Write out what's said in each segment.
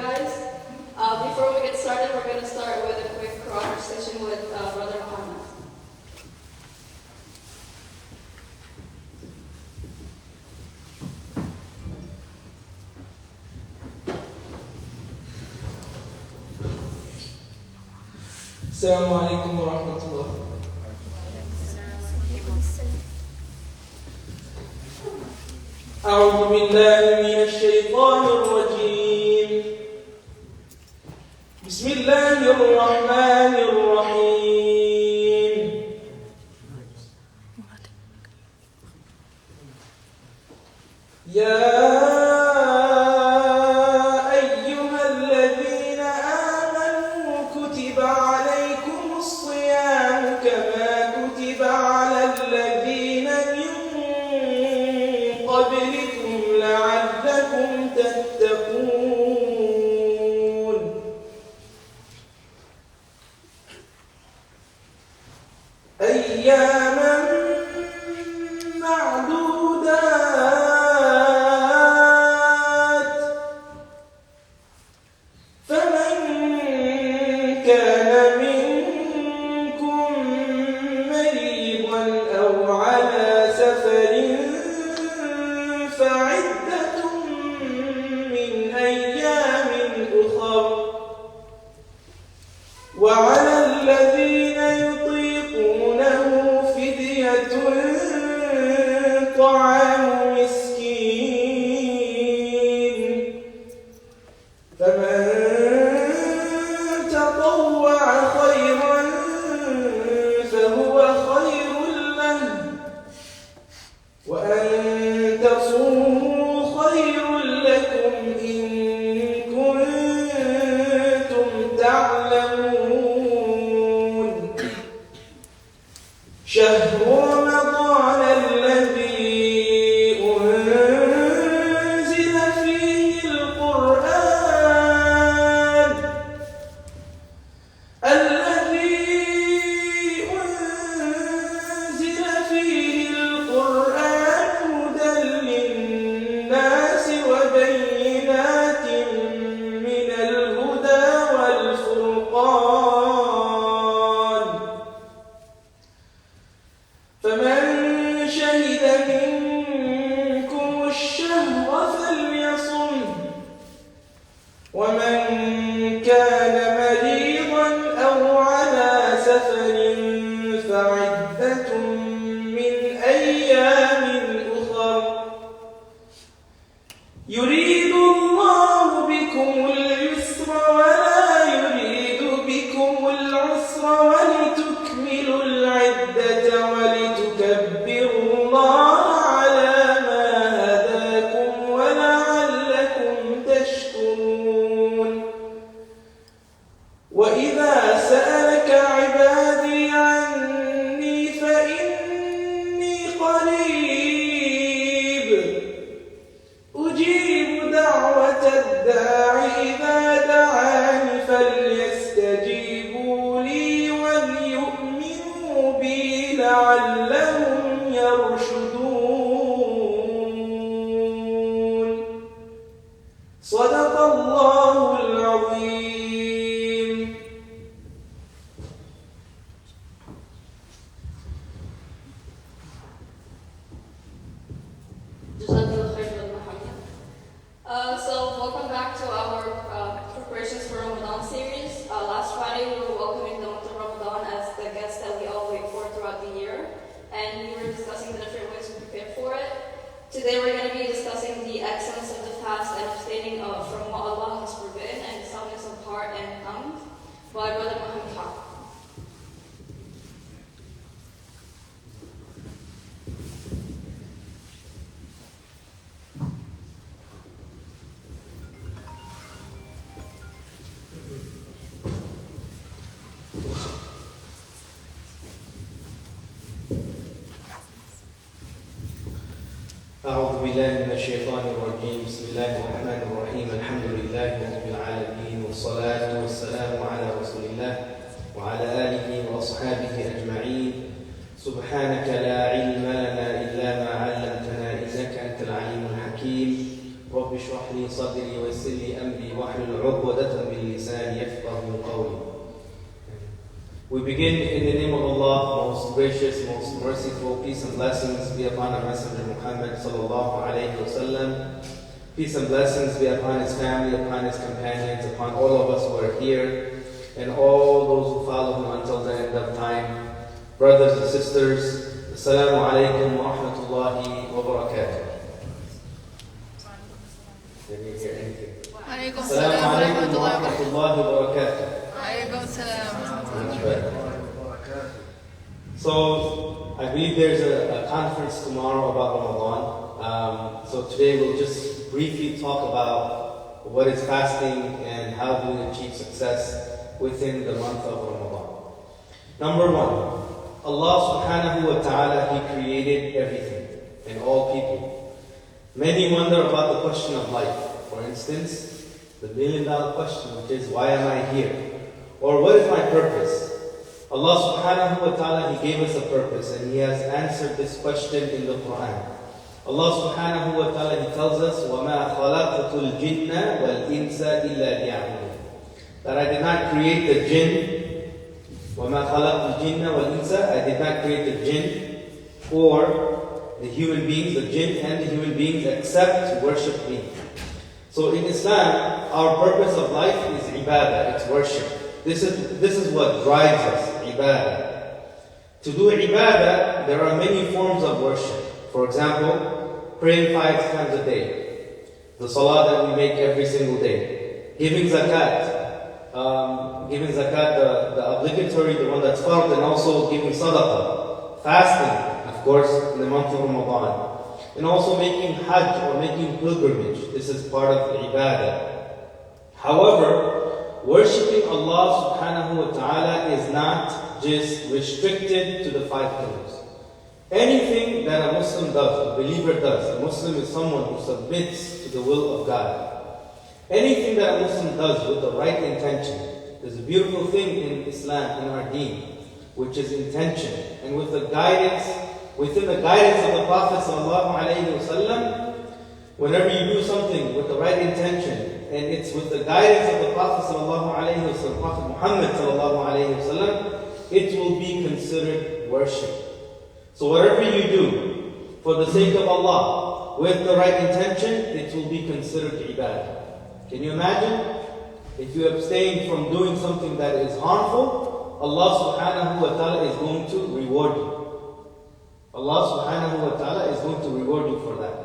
guys. Before we get started, we're going to start with a quick conversation with Brother Mohammed. السلام عليكم ورحمة الله. أعوذ بالله من الشيطان الرجيم. بسم الله الرحمن الرحيم. يا أيها الذين آمنوا كتب عليكم الصيام كما كتب على الذين من قبلكم لعلكم تتقون. أياما معدودات، فمن كان منكم مريضا أو على سفر فعدة من أيام أخر، وعلى الذين يطيقونه فدية طعام مسكين، فمن تطوع خيرا فهو خير له، وأن تصوموا خير لكم إن كنتم تعلمون. شهر رمضان الذي أنزل فيه القرآن هدى للناس وبينات من الهدى والفرقان، فمن شهد منكم الشهر فليصم، ومن كان مريضا أو على سفر فعدة من أيام أخر، يريد الله بكم اليسر ولا يريد بكم العسر ولتكملوا العدة ولتكبروا الله على ما هداكم ولعلكم تشكرون. وإذا سألك عبادي عني فإني قريب أجيب دعوة الداع إذا دعان فليستجيبوا لي وليؤمنوا بي لعلهم يرشدون. صدق الله العظيم. Jazakallah khair, Brother Mohammed. So welcome back to our preparations for Ramadan series. Last Friday we were welcoming the month of Ramadan as the guest that we all wait for throughout the year, and we were discussing the different ways we prepare for it. Today we're going to be discussing the excellence of the fast and abstaining from what Allah has forbidden, and the soundness of heart and tongue by Brother Mohammed Haque. أعوذ بالله من الشيطان الرجيم. بسم الله الرحمن الرحيم. الحمد لله رب العالمين، والصلاة والسلام على رسول الله وعلى آله وأصحابه أجمعين. سبحانك لا علم لنا إلا ما علمتنا إنك أنت العليم الحكيم. رب اشرح لي صدري ويسر لي أمري واحلل عقدة من لساني يفقهوا قولي. We begin in the name of Allah, most gracious, most merciful. Peace and blessings be upon our Messenger Muhammad sallallahu alayhi wa sallam. Peace and blessings be upon his family, upon his companions, upon all of us who are here, and all those who follow him until the end of time. Brothers and sisters, Assalamu alaikum wa rahmatullahi wa barakatuh. Did you hear anything? Assalamu alaikum wa rahmatullahi wa barakatuh. So, I believe there's a conference tomorrow about Ramadan. So today we'll just briefly talk about what is fasting and how do we achieve success within the month of Ramadan. Number one, Allah subhanahu wa ta'ala, He created everything and all people. Many wonder about the question of life. For instance, the million-dollar question, which is, why am I here? Or what is my purpose? Allah subhanahu wa ta'ala, He gave us a purpose, and He has answered this question in the Quran. Allah subhanahu wa ta'ala, He tells us, وَمَا خَلَقْتُ الْجِنَّ وَالْإِنسَ إِلَّا لِيَعْبُدُونِ, that I did not create the jinn. وَمَا خَلَقْتُ الْجِنَّ وَالْإِنسَ, I did not create the jinn or the human beings, the jinn and the human beings, except to worship me. So in Islam, our purpose of life is ibadah, it's worship. This is what drives us, ibadah. To do ibadah, there are many forms of worship. For example, praying 5 times a day, the salah that we make every single day, giving zakat, the obligatory, the one that's fard, and also giving sadaqah, fasting, of course, in the month of Ramadan, and also making hajj or making pilgrimage. This is part of ibadah. However, worshipping Allah subhanahu wa ta'ala is not just restricted to the 5 pillars. Anything that a Muslim does, a believer does, a Muslim is someone who submits to the will of God. Anything that a Muslim does with the right intention, there's a beautiful thing in Islam, in our deen, which is intention. And with the guidance, within the guidance of the Prophet sallallahu alayhi wa sallam, whenever you do something with the right intention, and it's with the guidance of the Prophet sallallahu alayhi wa sallam, Prophet Mohammed sallallahu alayhi wa sallam, it will be considered worship. So whatever you do for the sake of Allah, with the right intention, it will be considered ibadah. Can you imagine? If you abstain from doing something that is harmful, Allah subhanahu wa ta'ala is going to reward you. Allah subhanahu wa ta'ala is going to reward you for that.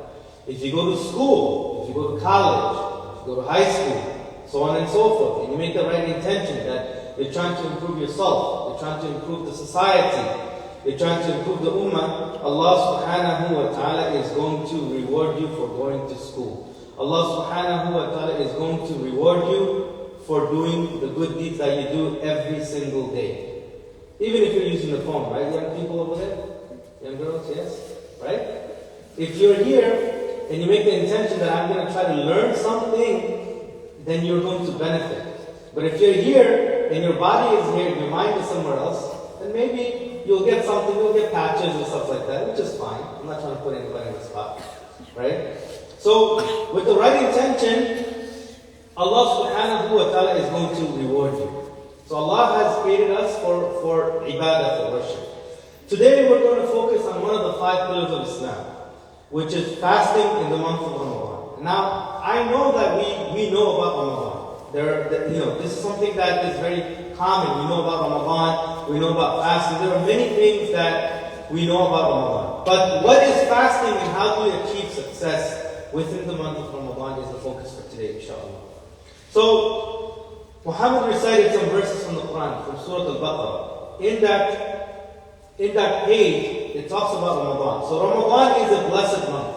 If you go to school, if you go to college, if you go to high school, so on and so forth, and you make the right intention that you're trying to improve yourself, you're trying to improve the society, you're trying to improve the ummah, Allah subhanahu wa ta'ala is going to reward you for going to school. Allah subhanahu wa ta'ala is going to reward you for doing the good deeds that you do every single day. Even if you're using the phone, right? Young people over there? Young girls, yes? Right? If you're here and you make the intention that I'm going to try to learn something, then you're going to benefit. But if you're here and your body is here and your mind is somewhere else, then maybe you'll get something, you'll get patches and stuff like that, which is fine. I'm not trying to put anybody in the spot. Right? So, with the right intention, Allah subhanahu wa ta'ala is going to reward you. So Allah has created us for ibadah, for worship. Today we're going to focus on one of the 5 pillars of Islam, which is fasting in the month of Ramadan. Now, I know that we know about Ramadan. This is something that is very common. We know about Ramadan, we know about fasting. There are many things that we know about Ramadan. But what is fasting and how do we achieve success within the month of Ramadan is the focus for today, inshallah. So, Muhammad recited some verses from the Quran, from Surah Al-Baqarah. In that page, it talks about Ramadan. So Ramadan is a blessed month,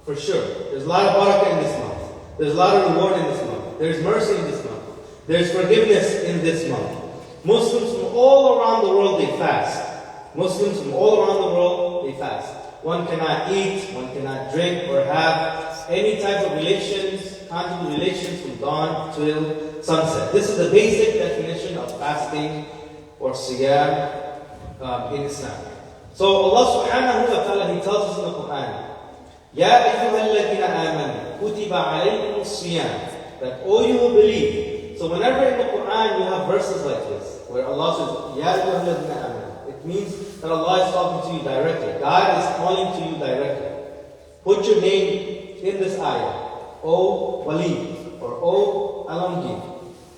for sure. There's a lot of barakah in this month. There's a lot of reward in this month. There's mercy in this month. There's forgiveness in this month. Muslims from all around the world, they fast. Muslims from all around the world, they fast. One cannot eat, one cannot drink, or have any type of conjugal relations from dawn till sunset. This is the basic definition of fasting or siyam in Islam. So Allah subhanahu wa ta'ala, He tells us in the Quran, يَا أَيُّهَا الَّذِينَ آمَنُوا كُتِبَ عَلَيْكُمُ الصِّيَامِ. That, oh, you who believe. So whenever in the Quran you have verses like this, where Allah says, يَا أَيُّهَا الَّذِينَ آمَنُوا, it means that Allah is talking to you directly. God is calling to you directly. Put your name in this ayah. O Wali, or O Alamgir,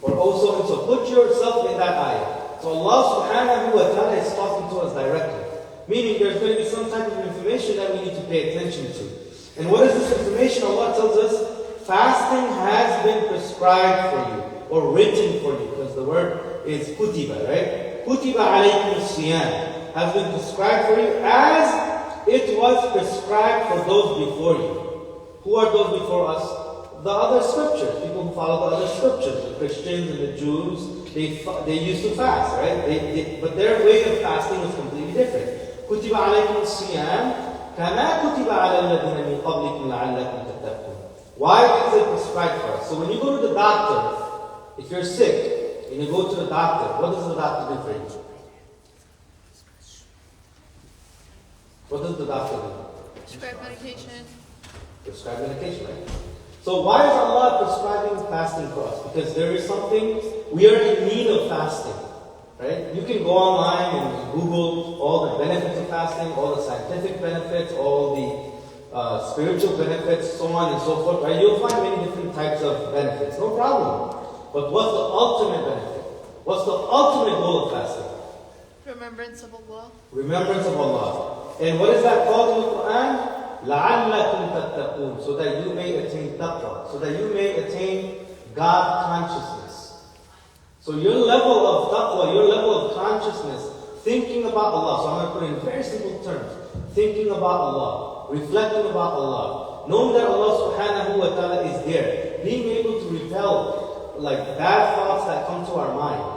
or O so and so. Put yourself in that ayah. So Allah subhanahu wa ta'ala is talking to us directly. Meaning there's going to be some type of information that we need to pay attention to. And what is this information? Allah tells us, fasting has been prescribed for you, or written for you, because the word is kutiba, right? Kutiba alaykum as-siyam, has been prescribed for you as it was prescribed for those before you. Who are those before us? The other scriptures, people who follow the other scriptures, the Christians and the Jews, they used to fast, right? But their way of fasting was completely different. كُتِبَ عَلَيْكُمُ الصِّيَامُ كَمَا كُتِبَ عَلَى الَّذِينَ مِنْ قَبْلِكُمْ لَعَلَّكُمْ تَتَّقُونَ. Why is it prescribed for us? So when you go to the doctor, if you're sick, and you go to the doctor, what does the doctor do for you? What does the doctor do? Prescribe medication. Prescribe medication, right? So why is Allah prescribing fasting for us? Because there is something, we are in need of fasting, right? You can go online and Google all the benefits of fasting, all the scientific benefits, all the spiritual benefits, so on and so forth, right? You'll find many different types of benefits, no problem. But what's the ultimate benefit? What's the ultimate goal of fasting? Remembrance of Allah. Remembrance of Allah. And what is that called in the Quran? لَعَلَّكُمْ تَتَّقُونَ. So that you may attain taqwa. So that you may attain God consciousness. So your level of taqwa, your level of consciousness, thinking about Allah. So I'm going to put it in very simple terms. Thinking about Allah. Reflecting about Allah. Knowing that Allah subhanahu wa ta'ala is there. Being able to repel like bad thoughts that come to our mind.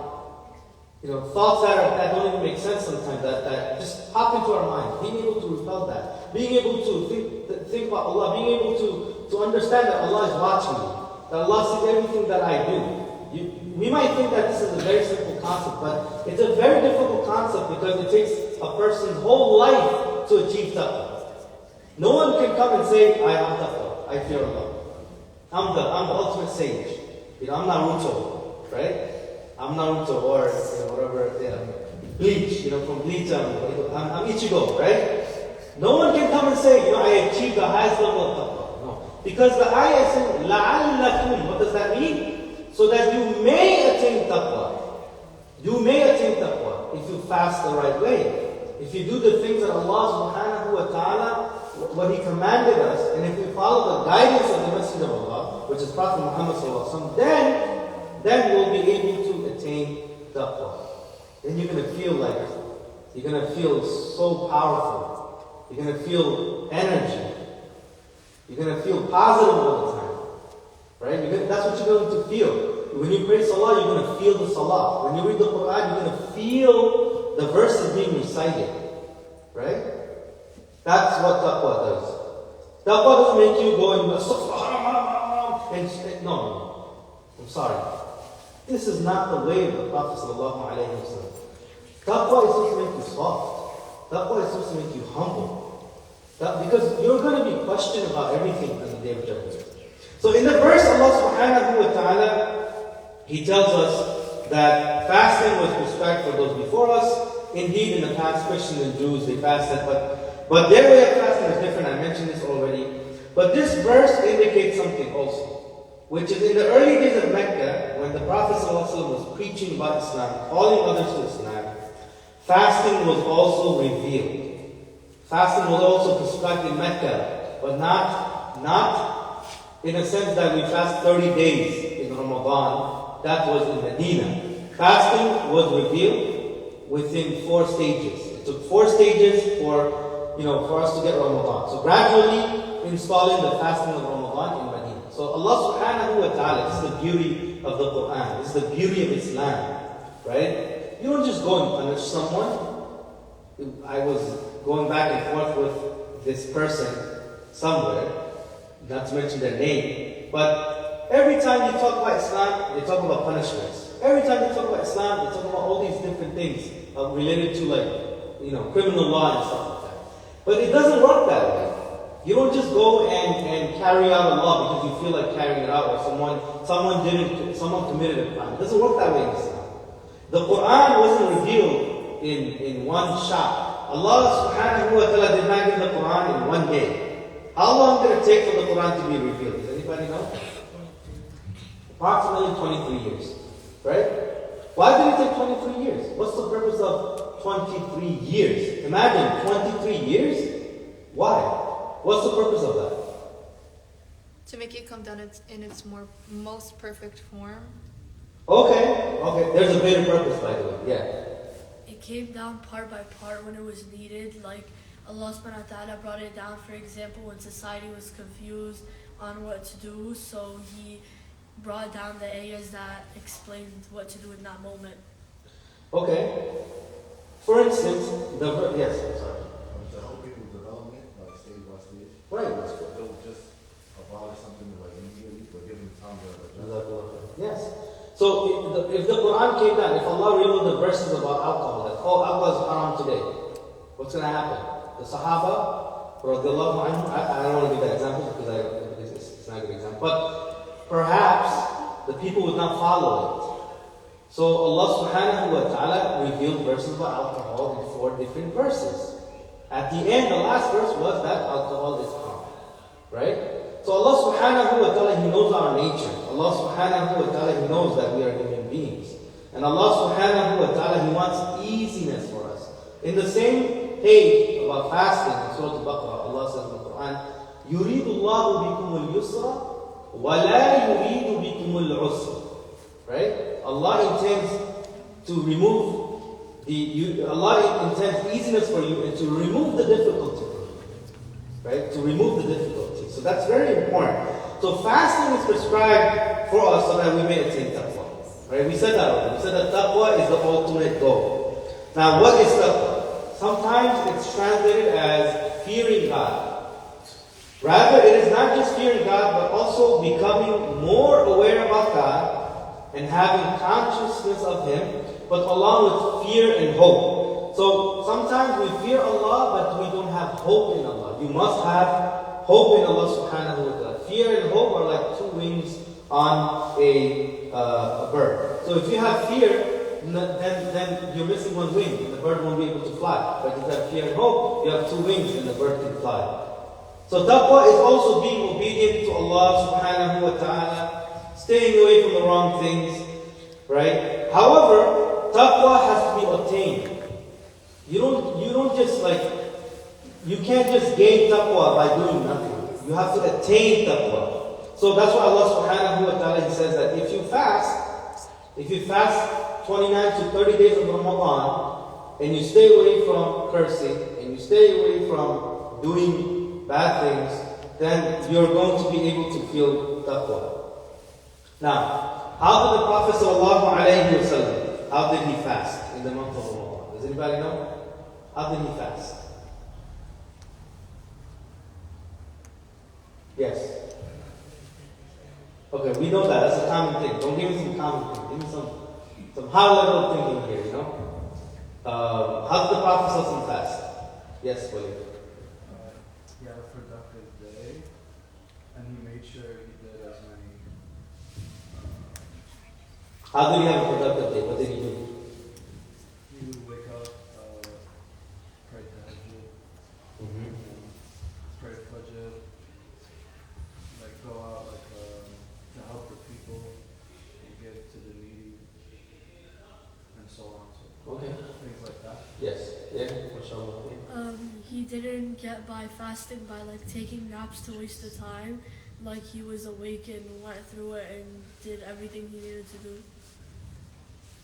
Thoughts that don't even make sense sometimes, that just pop into our mind. Being able to repel that. Being able to think about Allah. Being able to understand that Allah is watching me. That Allah sees everything that I do. We might think that this is a very simple concept, but it's a very difficult concept because it takes a person's whole life to achieve taqwa. No one can come and say, I have taqwa, I fear Allah. I'm the ultimate sage. I'm Naruto, right? I'm Naruto or whatever, Bleach, from Bleach, I'm Ichigo, right? No one can come and say, I achieved the highest level of taqwa. No. Because the ayah is saying, لَعَلَّكُمْ. What does that mean? So that you may attain taqwa. You may attain taqwa if you fast the right way. If you do the things that Allah subhanahu wa ta'ala, what He commanded us, and if we follow the guidance of the Messenger of Allah, which is Prophet Muhammad sallallahu alaihi wasallam, then we'll be able to attain taqwa. Then you're going to feel like it. You're going to feel so powerful. You're going to feel energy. You're going to feel positive all the time. Right? That's what you're going to feel. When you pray salah, you're going to feel the salah. When you read the Quran, you're going to feel the verses being recited. Right? That's what taqwa does. Taqwa doesn't make you go and no. I'm sorry. This is not the way of the Prophet sallallahu alaihi wasallam. Taqwa is supposed to make you soft. Taqwa is supposed to make you humble. Because you're going to be questioned about everything on the Day of Judgment. So in the verse, Allah subhanahu wa ta'ala, He tells us that fasting was prescribed for those before us. Indeed, in the past, Christians and Jews, they fasted, but their way of fasting is different. I mentioned this already. But this verse indicates something also, which is in the early days of Mecca, when the Prophet ﷺ was preaching about Islam, calling others to Islam, fasting was also revealed. Fasting was also prescribed in Mecca, but not in a sense that we fast 30 days in Ramadan. That was in Medina. Fasting was revealed within 4 stages. It took 4 stages for us to get Ramadan. So gradually installing the fasting of Ramadan in Medina. So Allah subhanahu wa ta'ala, this is the beauty of the Quran. This is the beauty of Islam. Right? You don't just go and punish someone. I was going back and forth with this person somewhere, not to mention their name, but every time you talk about Islam, you talk about punishments. Every time you talk about Islam, you talk about all these different things related to criminal law and stuff like that. But it doesn't work that way. You don't just go and carry out a law because you feel like carrying it out, or someone committed a crime. It doesn't work that way in Islam. The Quran wasn't revealed in one shot. Allah subhanahu wa ta'ala did not give the Quran in one day. How long did it take for the Quran to be revealed? Does anybody know? Approximately 23 years. Right? Why did it take 23 years? What's the purpose of 23 years? Imagine 23 years? Why? What's the purpose of that? To make it come down in its most perfect form. Okay. There's a greater purpose, by the way. Yeah. It came down part by part when it was needed. Like Allah subhanahu wa ta'ala brought it down, for example, when society was confused on what to do. So He brought down the ayahs that explained what to do in that moment. Okay. For instance, yes, I'm sorry. To help people development, like stage by stage. Right. Don't just abolish something like immediately, but give them time to adjust. Yes. So if the Quran came down, if Allah revealed the verses about alcohol, like, alcohol is haram today, what's going to happen? The Sahaba, radiallahu anhum, I don't want to give that example because it's not a good example, but perhaps the people would not follow it. So Allah subhanahu wa ta'ala revealed verses about alcohol in 4 different verses. At the end, the last verse was that alcohol is haram. Right? So Allah subhanahu wa ta'ala, He knows our nature. Allah subhanahu wa ta'ala, He knows that we are human beings. And Allah subhanahu wa ta'ala, He wants easiness for us. In the same page about fasting in Surah Al-Baqarah, Allah says in the Quran, يُرِيدُ اللَّهُ بِكُمُ الْيُسْرَ وَلَا يُرِيدُ بِكُمُ الْعُسْرَ. Right? Allah intends to remove Allah intends easiness for you and to remove the difficulty for you. Right? To remove the difficulty. So that's very important. So fasting is prescribed for us so that we may attain taqwa. Right? We said that already. We said that taqwa is the ultimate goal. Now what is taqwa? Sometimes it's translated as fearing God. Rather, it is not just fearing God, but also becoming more aware about God and having consciousness of Him, but along with fear and hope. So sometimes we fear Allah, but we don't have hope in Allah. You must have hope in Allah subhanahu wa ta'ala. Fear and hope are like 2 wings on a bird. So if you have fear, then you're missing 1 wing, and the bird won't be able to fly. But if you have fear and hope, you have 2 wings, and the bird can fly. So taqwa is also being obedient to Allah subhanahu wa ta'ala, staying away from the wrong things, right? However, taqwa has to be obtained. You don't just you can't just gain taqwa by doing nothing. You have to attain taqwa. So that's why Allah subhanahu wa ta'ala, He says that if you fast 29 to 30 days of Ramadan, and you stay away from cursing, and you stay away from doing bad things, then you're going to be able to feel taqwa. Now, how did the Prophet sallallahu alayhi wa sallam, how did he fast in the month of Ramadan? Does anybody know? How did he fast? Yes. Okay, we know that. That's a common thing. Don't give me some common thing. Give me some high level thinking here, you know? How did the Prophet sallallahu alayhi wa sallam fast? Yes, William. He had a productive day, and he made sure he did as many. How did he have a productive day? What did he do? He would wake up, pray tahajjud, pray fajr, go out to help the people, and give to the needy, and so on. So Okay. things like that. Yes. Yeah. Mashallah. He didn't get by fasting by taking naps to waste the time. He was awake and went through it and did everything he needed to do.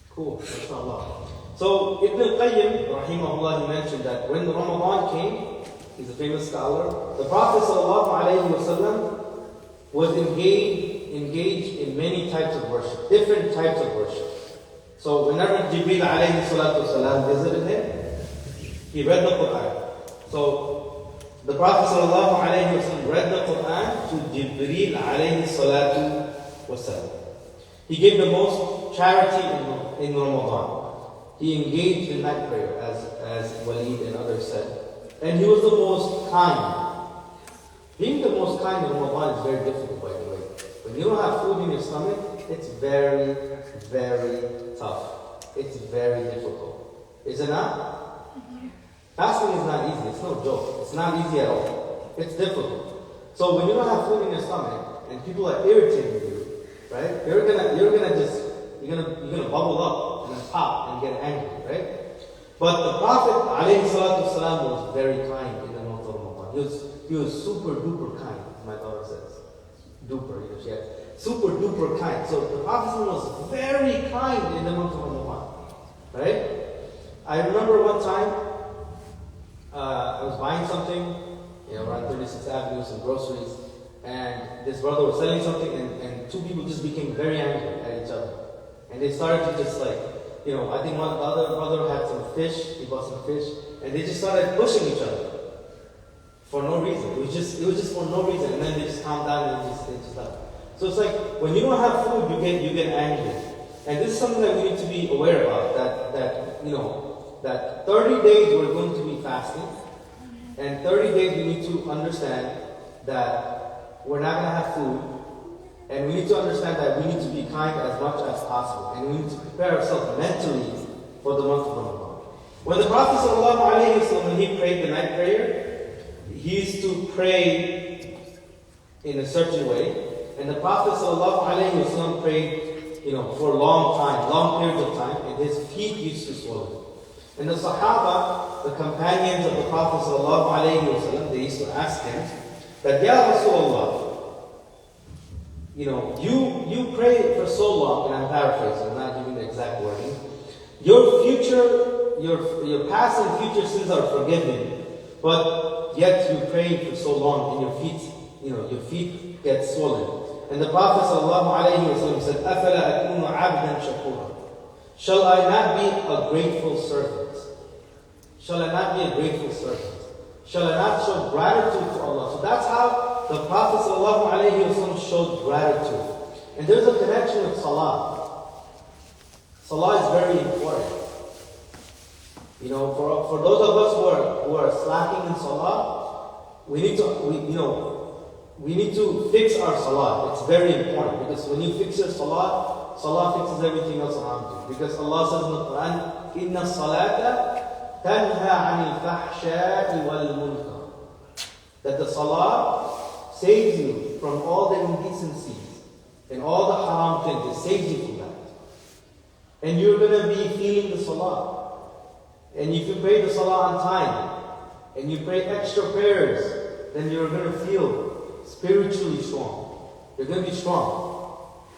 Cool, mashallah. So Ibn al-Qayyim, rahimahullah, he mentioned that when Ramadan came, he's a famous scholar, the Prophet sallallahu alayhi wa sallam was engaged in many types of worship, different types of worship. So whenever Jibreel alayhi salatu wasalam visited him, he read the Quran. So the Prophet sallallahu alayhi wa sallam read the Quran to Jibreel alayhi salatu wasalam. He gave the most charity in Ramadan. He engaged in night prayer, as Walid and others said. And he was the most kind. Being the most kind in Ramadan is very difficult, by the way. When you don't have food in your stomach, it's very, very tough. It's very difficult. Is it not? Fasting is not easy. It's no joke. It's not easy at all. It's difficult. So when you don't have food in your stomach and people are irritating you, right? You're gonna bubble up and pop and get angry, right? But the Prophet ﷺ was very kind in the month of Ramadan. He was super duper kind, my daughter says. Duper, she had super duper kind. So the Prophet was very kind in the month of Ramadan. Right? I remember one time I was buying something, around 36th Avenue, some groceries, and this brother was selling something, and two people just became very angry at each other. And they started to just I think one other brother had some fish, he bought some fish, and they just started pushing each other for no reason. It was just for no reason, and then they just calmed down and they just left. So it's like when you don't have food, you get angry, and this is something that we need to be aware about. That 30 days we're going to be fasting, and 30 days we need to understand that we're not going to have food. And we need to understand that we need to be kind as much as possible. And we need to prepare ourselves mentally for the month of Ramadan. When the Prophet ﷺ, when he prayed the night prayer, he used to pray in a certain way. And the Prophet ﷺ prayed, for a long periods of time, and his feet used to swell. And the Sahaba, the companions of the Prophet ﷺ, they used to ask him that, Ya Rasulullah, you pray for so long, and I'm paraphrasing, I'm not giving the exact wording. Your past and future sins are forgiven, but yet you pray for so long, and your feet get swollen. And the Prophet ﷺ said, أَفَلَا أَكُونُ عَبْدًا شَكُورًا. Shall I not be a grateful servant? Shall I not be a grateful servant? Shall I not show gratitude to Allah? So that's how the Prophet ﷺ showed gratitude. And there's a connection with Salah. Salah is very important. For those of us who are slacking in Salah, we need to fix our Salah. It's very important, because when you fix your Salah, Salah fixes everything else around you. Because Allah says in the Quran, إِنَّ الصَّلَاةَ تَنْهَى عَنِ الْفَحْشَاءِ وَالْمُنكَرِ. That the Salah saves you from all the indecencies and all the haram things. It saves you from that. And you're going to be feeling the Salah. And if you pray the Salah on time, and you pray extra prayers, then you're going to feel spiritually strong. You're going to be strong.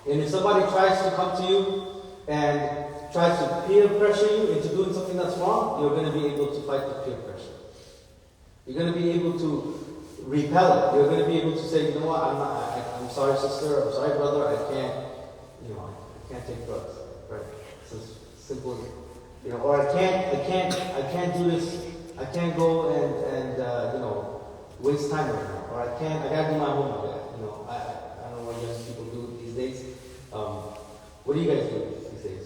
And if somebody tries to come to you and tries to peer pressure you into doing something that's wrong, you're going to be able to fight the peer pressure. You're going to be able to repel it. You're going to be able to say, you know what, I'm sorry sister, I'm sorry brother, I can't take drugs. Right? It's as simple as, or I can't do this, I can't go and waste time right now. Or I gotta do my homework. I don't know what young people do these days. What do you guys do these days?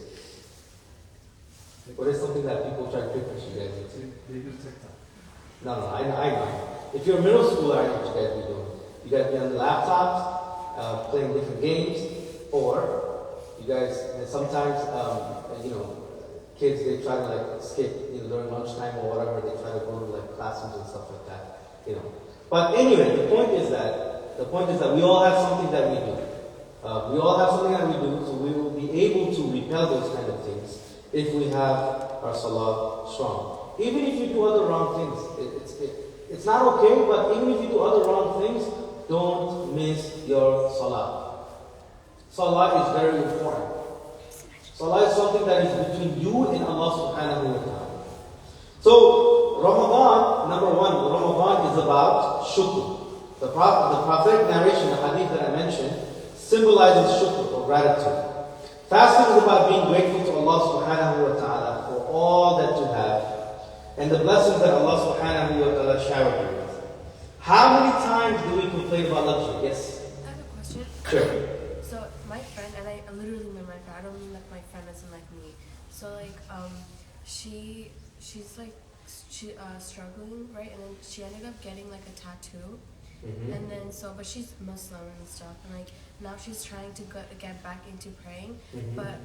What is something that people try to pick on you guys do? They do TikTok. No, I know. If you're a middle schooler, I know what you guys be doing. You guys be on the laptops, playing different games, or you guys, sometimes, kids, they try to skip, during lunchtime or whatever, they try to go to classrooms and stuff like that, But anyway, the point is that we all have something that we do. We all have something that we do, so we will be able to repel those kind of things if we have our salah strong. Even if you do other wrong things, it's not okay, but even if you do other wrong things, don't miss your salah. Salah is very important. Salah is something that is between you and Allah subhanahu wa ta'ala. So, Ramadan, number one, Ramadan is about shukr. The prophetic narration, the hadith that I mentioned, symbolizes shukr, or gratitude. Fasting is about being grateful to Allah subhanahu wa ta'ala for all that you have, and the blessings that Allah subhanahu wa ta'ala showered you with. How many times do we complain about luxury? Yes? I have a question. Sure. So my friend, and I literally mean my friend, I don't mean my friend as in me. So she's struggling, right? And then she ended up getting a tattoo. And then but she's Muslim and stuff, and like now she's trying to get back into praying, but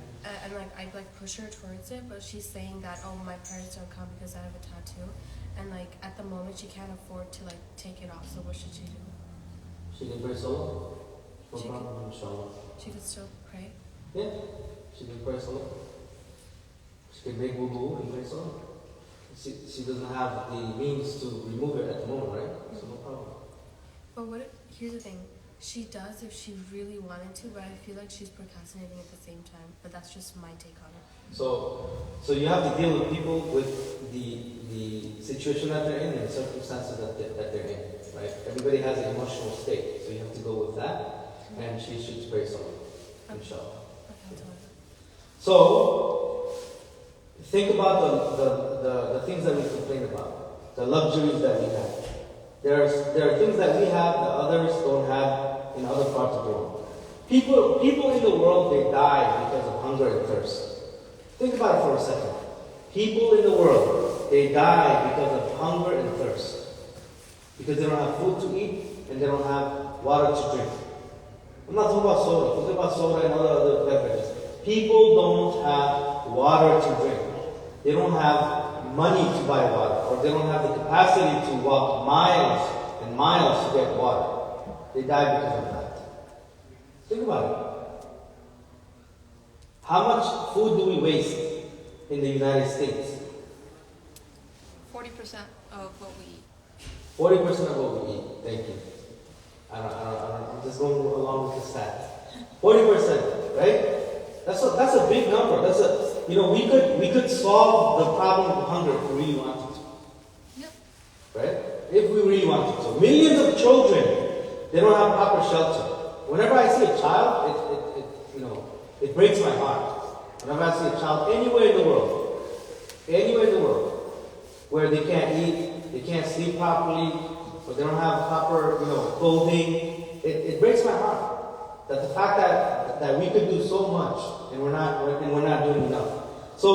and like I like push her towards it, but she's saying that my prayers don't come because I have a tattoo, and like at the moment she can't afford to like take it off. So what should she do? She can pray salah. No She problem, inshallah. She could still pray. Yeah, she can pray salah. She can make wudu and pray salah. She doesn't have the means to remove it at the moment, right? So no problem. But here's the thing. She does if she really wanted to, but I feel like she's procrastinating at the same time. But that's just my take on it. So you have to deal with people with the situation that they're in and the circumstances that they're in, right? Everybody has an emotional state, so you have to go with that. And she should pray salah, inshallah. Okay, So think about the things that we complain about, the luxuries that we have. There are things that we have that others don't have in other parts of the world. People in the world, they die because of hunger and thirst. Think about it for a second. People in the world, they die because of hunger and thirst. Because they don't have food to eat and they don't have water to drink. I'm not talking about soda. I'm talking about soda and other beverages. People don't have water to drink. They don't have money to buy water, or they don't have the capacity to walk miles and miles to get water. They die because of that. Think about it. How much food do we waste in the United States? 40% of what we eat. 40% of what we eat. Thank you. I'm just going along with the stat. 40%, right? That's a big number. We could solve the problem of hunger if we really wanted to. Yep. Right? If we really wanted to. Millions of children, they don't have proper shelter. Whenever I see a child, it breaks my heart. Whenever I see a child anywhere in the world, where they can't eat, they can't sleep properly, or they don't have proper, clothing, it breaks my heart. That the fact that we could do so much and we're not doing enough. So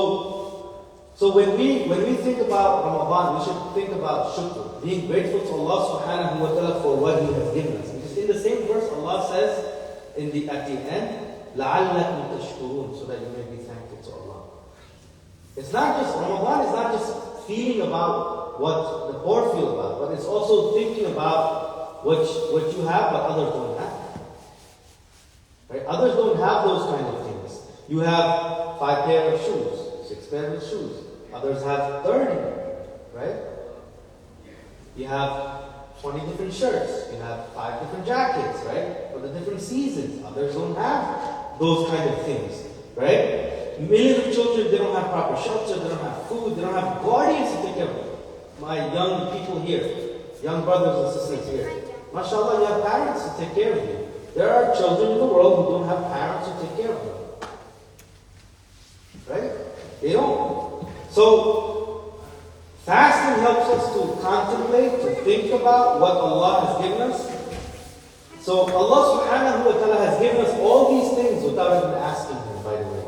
when we think about Ramadan, we should think about shukr, being grateful to Allah subhanahu wa ta'ala for what He has given us. Because in the same verse, Allah says at the end, لَعَلَّكُمْ تَشْكُرُونَ, so that you may be thankful to Allah. Ramadan is not just feeling about what the poor feel about, but it's also thinking about what you have but others don't have. Right? Others don't have those kind of things. You have 5 pairs of shoes, 6 pairs of shoes. Others have 30, right? You have 20 different shirts. You have 5 different jackets, right? For the different seasons. Others don't have those kind of things, right? Millions of children, they don't have proper shelter, they don't have food, they don't have guardians to take care of them. My young people here, young brothers and sisters here, mashallah, you have parents to take care of you. There are children in the world who don't have parents to take care of them. Right? They don't. So, fasting helps us to contemplate, to think about what Allah has given us. So, Allah subhanahu wa ta'ala has given us all these things without even asking Him, by the way.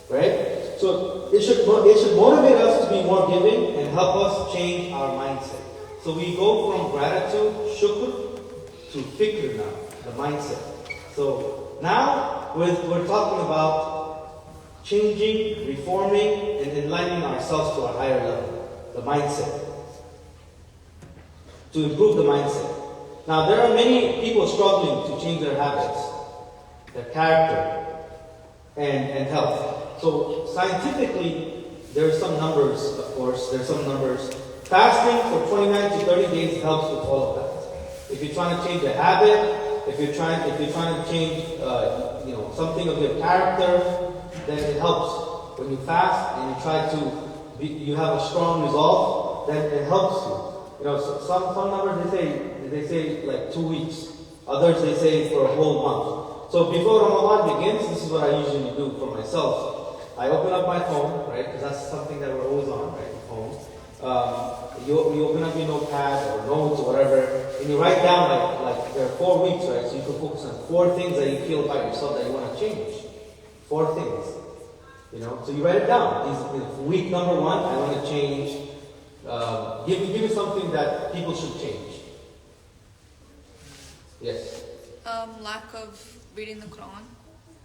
Right? So, it should motivate us to be more giving and help us change our mindset. So, we go from gratitude, shukr, to fikr now. The mindset. So now we're talking about changing, reforming, and enlightening ourselves to a higher level. The mindset. To improve the mindset. Now there are many people struggling to change their habits, their character, and health. So scientifically, there are some numbers, of course, Fasting for 29 to 30 days helps with all of that. If you're trying to change a habit, if you're trying to change, something of your character, then it helps. When you fast and you try to, you have a strong resolve, then it helps you. So some numbers they say like 2 weeks. Others they say for a whole month. So before Ramadan begins, this is what I usually do for myself. I open up my phone, right? Because that's something that we're always on, right? Phone. You open up your notepad or notes or whatever, and you write down like there are 4 weeks, right? So you can focus on 4 things that you feel about yourself that you want to change. 4 things, So you write it down. Week number 1, I want to change. Give me something that people should change. Yes. Lack of reading the Quran.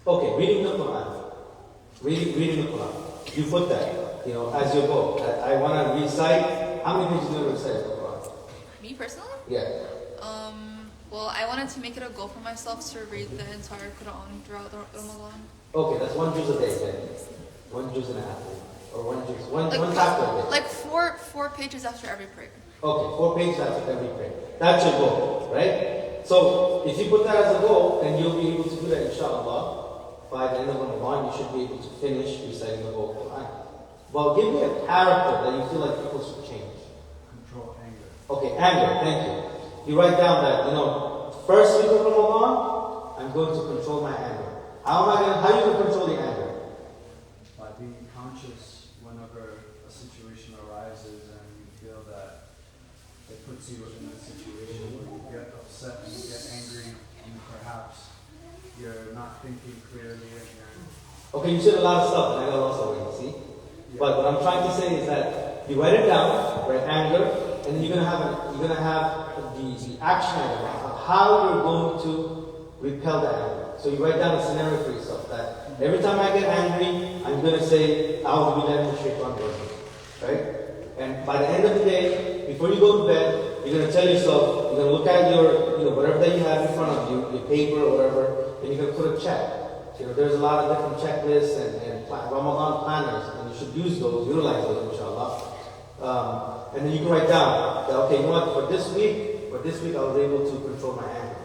Okay, reading the Quran. Reading the Quran. You put that, as your goal. I want to recite. How many pages do you recite the Quran? Me personally? Yeah. Well, I wanted to make it a goal for myself to read the entire Quran throughout the Ramadan. Okay, that's 1 juz a day then. 1 juz and a half. Or 1 juz. One chapter a day. Like four pages after every prayer. Okay, 4 pages after every prayer. That's your goal, right? So, if you put that as a goal, then you'll be able to do that, inshallah. By the end of Ramadan, you should be able to finish reciting the whole Quran. Well, give me a character that you feel like people should change. Control anger. Okay, anger, thank you. You write down that, first week of Ramadan, I'm going to control my anger. How are you going to control the anger? By being conscious whenever a situation arises and you feel that it puts you in a situation where you get upset and you get angry and perhaps you're not thinking clearly and you're... Okay, you said a lot of stuff, and I got lost already, see? Yeah. But what I'm trying to say is that you write it down, write anger, and then you're gonna have the action item of how you're going to repel that anger. So you write down a scenario for yourself that every time I get angry, I'm gonna say, A'udhu billahi minash shaitanir rajim. Right? And by the end of the day, before you go to bed, you're gonna tell yourself, you're gonna look at your, whatever that you have in front of you, your paper or whatever, and you're going to put a check. There's a lot of different checklists and Ramadan planners, and you should use those, utilize those, inshallah. And then you can write down that, okay, you know what, for this week I was able to control my anger.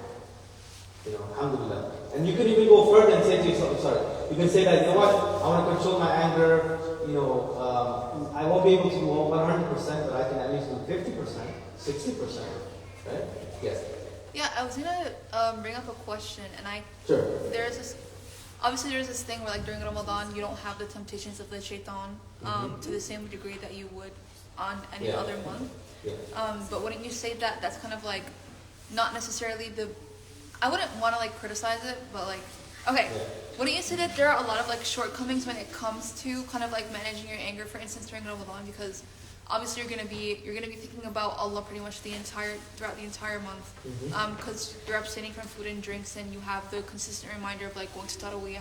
Alhamdulillah. And you can even go further and say to yourself, you can say that, you know what, I want to control my anger, I won't be able to do 100%, but I can at least do 50%, 60%, right? Yes. Yeah, I was gonna bring up a question, and Sure. there's this thing where like during Ramadan you don't have the temptations of the shaitan to the same degree that you would on any other month. Yeah. But wouldn't you say that that's kind of like not necessarily I wouldn't want to like criticize it, but like wouldn't you say that there are a lot of like shortcomings when it comes to kind of like managing your anger, for instance, during Ramadan, because obviously you're gonna be thinking about Allah pretty much throughout the entire month, because you're abstaining from food and drinks, and you have the consistent reminder of like going to Taraweeh,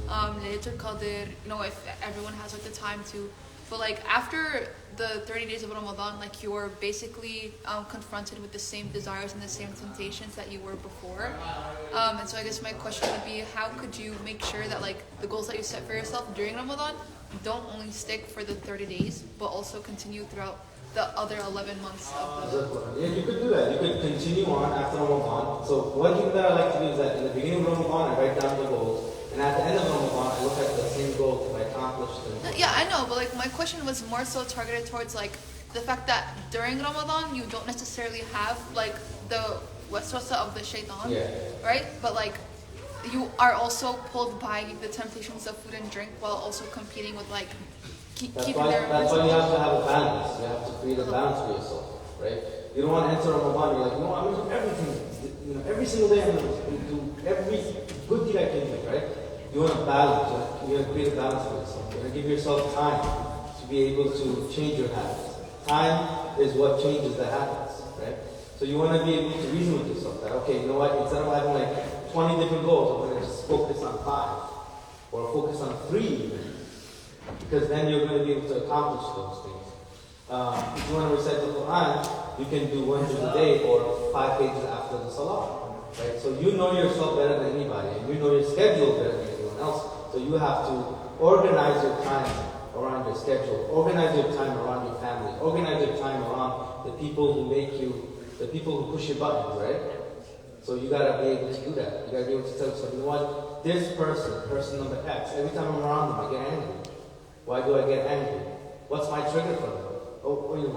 Laylatul Qadr, if everyone has like the time to. But like after the 30 days of Ramadan, like you are basically confronted with the same desires and the same temptations that you were before. And so I guess my question would be, how could you make sure that like the goals that you set for yourself during Ramadan don't only stick for the 30 days, but also continue throughout the other 11 months of the... Yeah, you could do that. You could continue on after Ramadan. So one thing that I like to do is that in the beginning of Ramadan, I write down the goals. And at the end of Ramadan, I look at the same goals if I accomplished them. Yeah, I know, but like my question was more so targeted towards like the fact that during Ramadan, you don't necessarily have like the waswasa of the shaitan, right? But like you are also pulled by the temptations of food and drink while also competing with like keeping their... That's why you have to have a balance. You have to create a balance for yourself, right? You don't want to enter Ramadan, you're like, no, I'm going to do everything. Every single day I'm going to do every good deed I can do, right? You want to balance. You want to create a balance for yourself. You want to give yourself time to be able to change your habits. Time is what changes the habits, right? So you want to be able to reason with yourself that, okay, you know what, instead of having like 20 different goals, I'm going to just focus on 5 or focus on 3 even, because then you're going to be able to accomplish those things. If you want to recite the Quran, you can do 1 juz a day or 5 pages after the Salah, right? So you know yourself better than anybody, and you know your schedule better than anyone else. So you have to organize your time around your schedule, organize your time around your family, organize your time around the people who make you, the people who push your buttons, right? So you gotta be able to do that. You gotta be able to tell yourself, you know what, this person number X, every time I'm around them, I get angry. Why do I get angry? What's my trigger for them?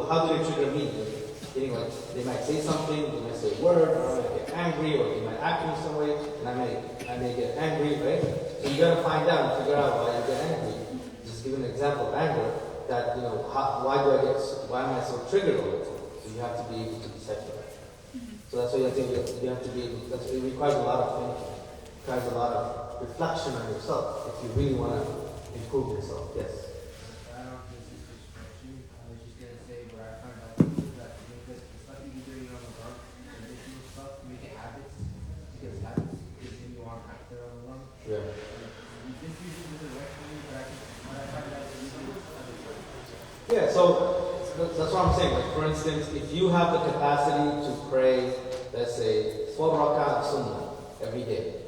How do they trigger me? Anyway, they might say something, they might say a word, or I might get angry, or they might act in some way, and I may get angry, right? So you gotta find out and figure out why you get angry. Just give an example of anger that, why am I so triggered all the time? So you have to be able to decide that. So that's why you have to be able, it requires a lot of thinking. It requires a lot of reflection on yourself if you really want to improve yourself. Yes? I don't know if this is just question. I was just going to say where I found out that the stuff you do during Ramadan, the additional stuff, make it habits, Yeah. You think you do the right thing, but when I find out that you do other things. Yeah, so that's what I'm saying. Like, for instance, if you have the capacity to pray, let's say, 4 rak'ah sunnah every day.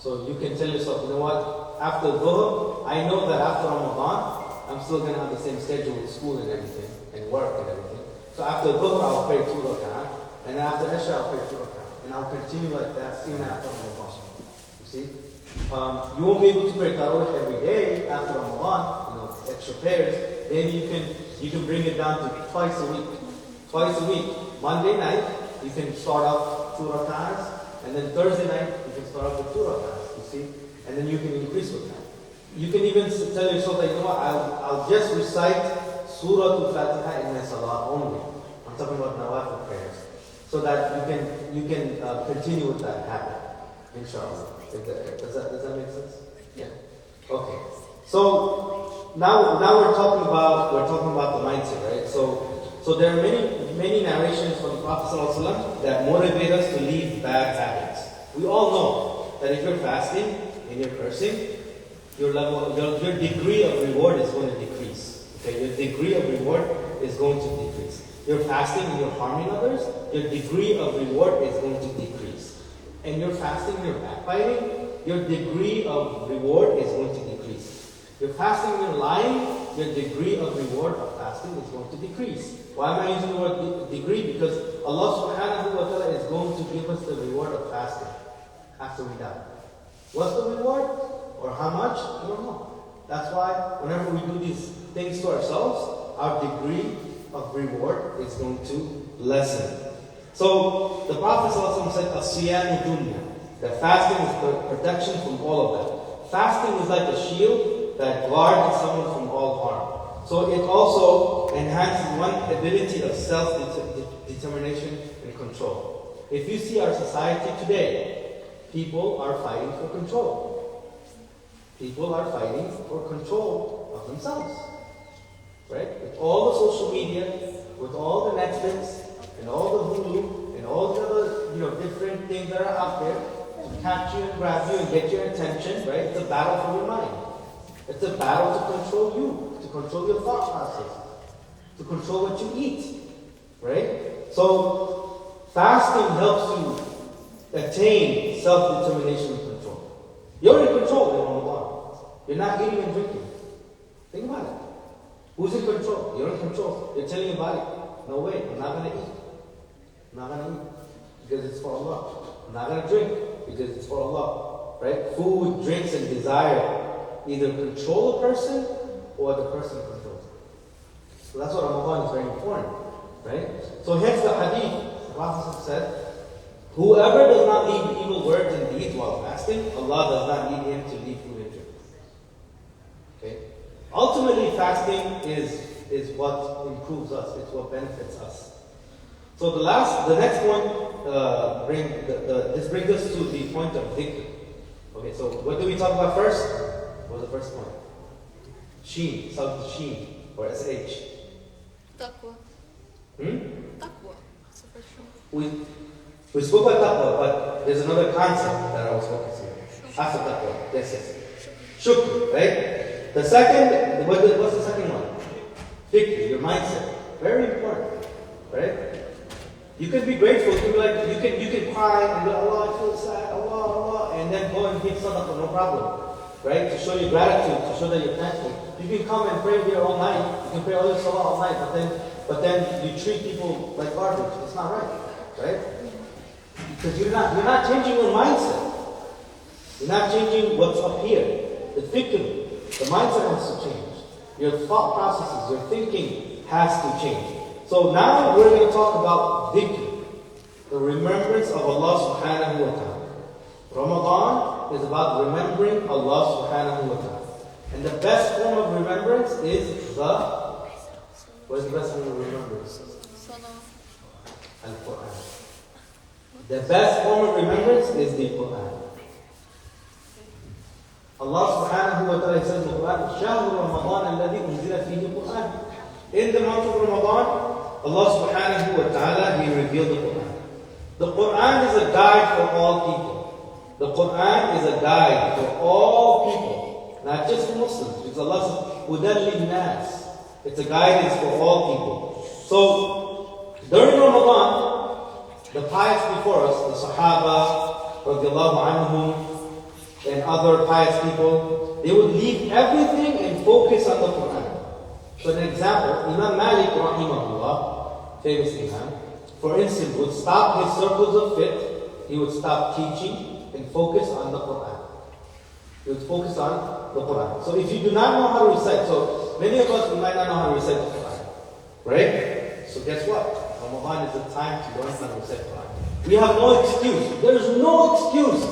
So you can tell yourself, you know what, after Dhuhr, I know that after Ramadan, I'm still going to have the same schedule with school and everything, and work and everything. So after Dhuhr, I'll pray 2 rak'ah, and after Isha, I'll pray 2 rak'ah. And I'll continue like that, even after Ramadan. You see? You won't be able to pray Tarawih every day after Ramadan, extra prayers. Maybe you can bring it down to twice a week. Twice a week. Monday night, you can start off 2 rak'ahs, and then Thursday night, you can start off with 2 rak'ahs, you see? And then you can increase with that. You can even tell yourself that, I'll just recite Surah Al-Fatiha in my salah only. I'm talking about nawafil prayers. So that you can continue with that habit, inshallah. Does that make sense? Yeah. Okay. So now we're talking about the mindset, right? So there are many narrations from the Prophet ﷺ that motivate us to leave bad habits. We all know that if you're fasting and you're cursing, your degree of reward is going to decrease. Okay, your degree of reward is going to decrease. You're fasting and you're harming others, your degree of reward is going to decrease. And you're fasting and you're backbiting, your degree of reward is going to decrease. You're fasting and you're lying, your degree of reward of fasting is going to decrease. Why am I using the word degree? Because Allah subhanahu wa ta'ala is going to give us the reward of fasting after we die. What's the reward? Or how much? We don't know. That's why whenever we do these things to ourselves, our degree of reward is going to lessen. So the Prophet ﷺ said, "As-siyamu dunya." That fasting is protection from all of that. Fasting is like a shield that guards someone from all harm. So it also enhances one's ability of self-determination and control. If you see our society today, people are fighting for control. People are fighting for control of themselves. Right? With all the social media, with all the Netflix, and all the Hulu, and all the other, different things that are out there to catch you and grab you and get your attention, right? It's a battle for your mind. It's a battle to control you, to control your thought process, to control what you eat, right? So, fasting helps you attain self-determination and control. You're in control in Ramadan. You're not eating and drinking. Think about it. Who's in control? You're in control. You're telling your body, no way, I'm not going to eat. I'm not going to eat because it's for Allah. I'm not going to drink because it's for Allah. Right? Food, drinks, and desire either control a person or the person controls it. So that's what Ramadan is very important. Right? So hence the hadith, the Prophet said, whoever does not leave evil words and deeds while fasting, Allah does not need him to leave food and drink. Okay? Ultimately, fasting is what improves us. It's what benefits us. So the next one, this brings us to the point of dhikr. Okay, so what did we talk about first? What was the first point? Sheen, South Sheen, or SH. Taqwa. Taqwa. That's the first one. We spoke about taqwa, but there's another concept that I was focusing on. After taqwa, yes. Shukr, right? The second, what's the second one? Dhikr, your mindset. Very important, right? You can be grateful. You can cry and be like, Allah, I feel sad, Allah, and then go and give sadaqah, no problem, right? To show your gratitude, to show that you're thankful. You can come and pray here all night. You can pray all your salah all night, but then you treat people like garbage. It's not right? Because you're not changing your mindset. You're not changing what's up here. The fikr, the mindset has to change. Your thought processes, your thinking has to change. So now we're going to talk about dhikr, the remembrance of Allah subhanahu wa ta'ala. Ramadan is about remembering Allah subhanahu wa ta'ala. And the best form of remembrance is what is the best form of remembrance? Al-Quran. The best form of remembrance is the Quran. Allah subhanahu wa ta'ala says in the Quran, شَهْرُ رَمَضَانَ الَّذِي أُنزِلَ فِيهِ الْقُرْآنِ. In the month of Ramadan, Allah subhanahu wa ta'ala, He revealed the Quran. The Quran is a guide for all people. The Quran is a guide for all people, not just for Muslims. Because Allah says, "Hudan lin-nas." It's a guidance for all people. So, during Ramadan, the pious before us, the Sahaba, radiallahu anhum, and other pious people, they would leave everything and focus on the Quran. So an example, Imam Malik rahimahullah, famous Imam, for instance, would stop his circles of fiqh, he would stop teaching and focus on the Quran. He would focus on the Quran. So if you do not know how to recite, so many of us we might not know how to recite the Quran, right? So guess what? Ramadan is the time to learn how to recite the Quran. We have no excuse. There is no excuse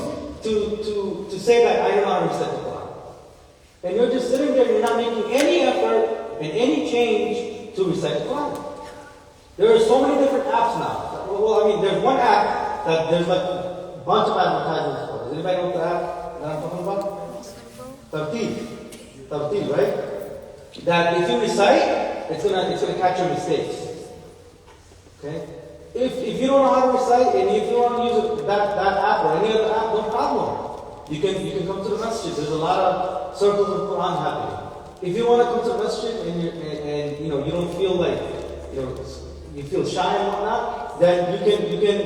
to say that I don't know how to recite the Quran. And you're just sitting there, you're not making any effort and any change to recite the Quran. There are so many different apps now. Well, I mean, there's one app that there's like a bunch of advertisements for. Does anybody know what the app that I'm talking about? Tartil, right? That if you recite, it's gonna catch your mistakes. Okay? If you don't know how to recite and if you want to use that app or any other app, no problem. You can come to the masjid. There's a lot of circles of Quran happening. If you want to come to the masjid and you don't feel like you feel shy and whatnot, then you can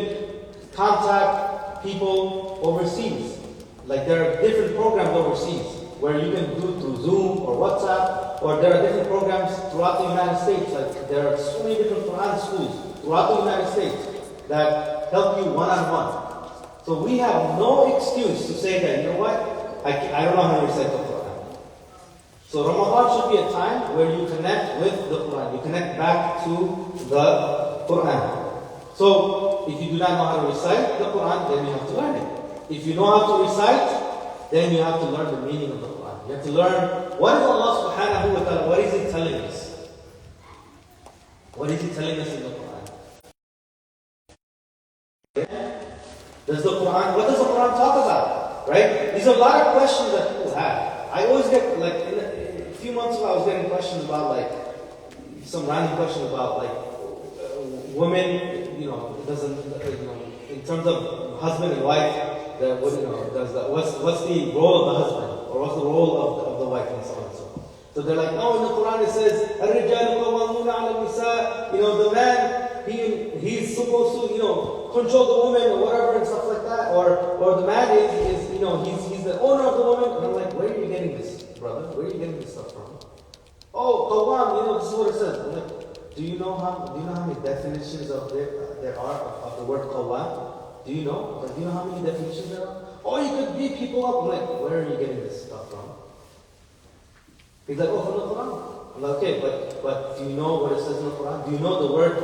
contact people overseas. Like there are different programs overseas where you can do through Zoom or WhatsApp, or there are different programs throughout the United States. Like there are so many different Quran schools throughout the United States that help you one-on-one. So we have no excuse to say that, you know what, I don't know how to recite the Quran. So Ramadan should be a time where you connect with the Quran. You connect back to the Quran. So if you do not know how to recite the Quran, then you have to learn it. If you know how to recite, then you have to learn the meaning of the Quran. You have to learn what is Allah subhanahu wa ta'ala, what is He telling us? What is He telling us in the Quran? What does the Quran talk about? Right? These are a lot of questions that people have. I always get, like, a few months ago I was getting questions about, like, some random questions about, like, women, in terms of husband and wife, what's the role of the husband? Or what's the role of the wife, and so on and so forth. So they're like, in the Quran it says, الرِّجَالُ قَوَّامُونَ عَلَى النِّسَاءِ, the man, he's supposed to, control the woman or whatever and stuff like that. Or the man is he's the owner of the woman. And I'm like, where are you getting this, brother? Where are you getting this stuff from? Oh, qawwam, this is what it says. I'm like, do you know how many definitions there are of the word qawwam? Do you know? Do you know how many definitions there are? Oh, you could beat people up. I'm like, where are you getting this stuff from? He's like, from the Quran. I'm like, okay, but do you know what it says in the Quran? Do you know the word,